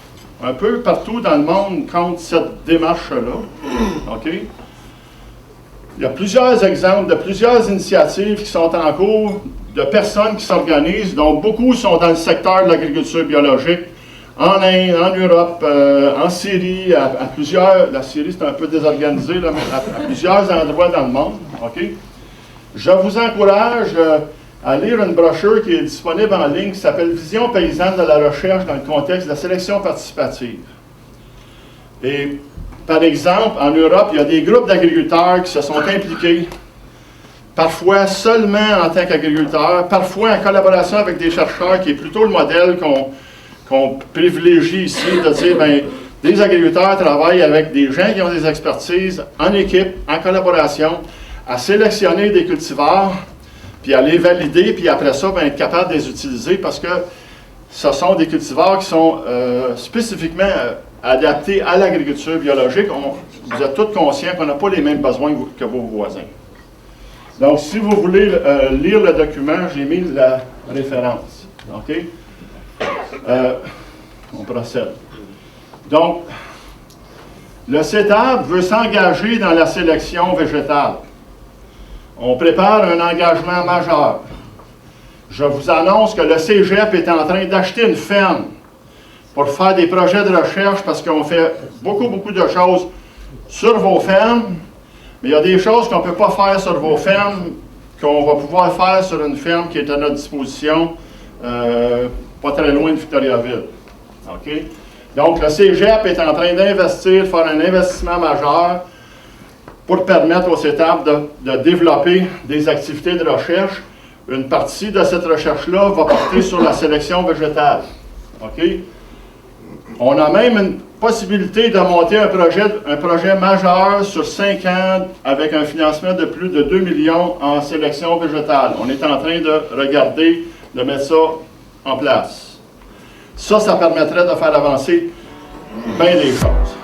un peu partout dans le monde contre cette démarche-là. OK? Il y a plusieurs exemples de plusieurs initiatives qui sont en cours, de personnes qui s'organisent, dont beaucoup sont dans le secteur de l'agriculture biologique, en Inde, en Europe, en Syrie, à plusieurs, la Syrie c'est un peu désorganisé, là, mais à plusieurs endroits dans le monde. OK? Je vous encourage à lire une brochure qui est disponible en ligne qui s'appelle « Vision paysanne de la recherche dans le contexte de la sélection participative ». Et par exemple, en Europe, il y a des groupes d'agriculteurs qui se sont impliqués, parfois seulement en tant qu'agriculteurs, parfois en collaboration avec des chercheurs, qui est plutôt le modèle qu'on privilégie ici, de dire, bien, des agriculteurs travaillent avec des gens qui ont des expertises, en équipe, en collaboration, à sélectionner des cultivars, puis à les valider, puis après ça, bien, être capable de les utiliser, parce que ce sont des cultivars qui sont spécifiquement adaptés à l'agriculture biologique. Vous êtes tous conscients qu'on n'a pas les mêmes besoins que vos voisins. Donc, si vous voulez lire le document, j'ai mis la référence. OK? On procède. Donc, le CETAB veut s'engager dans la sélection végétale. On prépare un engagement majeur. Je vous annonce que le Cégep est en train d'acheter une ferme pour faire des projets de recherche parce qu'on fait beaucoup de choses sur vos fermes, mais il y a des choses qu'on ne peut pas faire sur vos fermes qu'on va pouvoir faire sur une ferme qui est à notre disposition, pas très loin de Victoriaville. OK? Donc, le Cégep est en train d'investir, faire un investissement majeur pour permettre au CETAB de développer des activités de recherche. Une partie de cette recherche-là va porter sur la sélection végétale. OK? On a même une possibilité de monter un projet majeur sur 5 ans avec un financement de plus de 2 millions en sélection végétale. On est en train de regarder, de mettre ça en place. Ça permettrait de faire avancer bien des choses.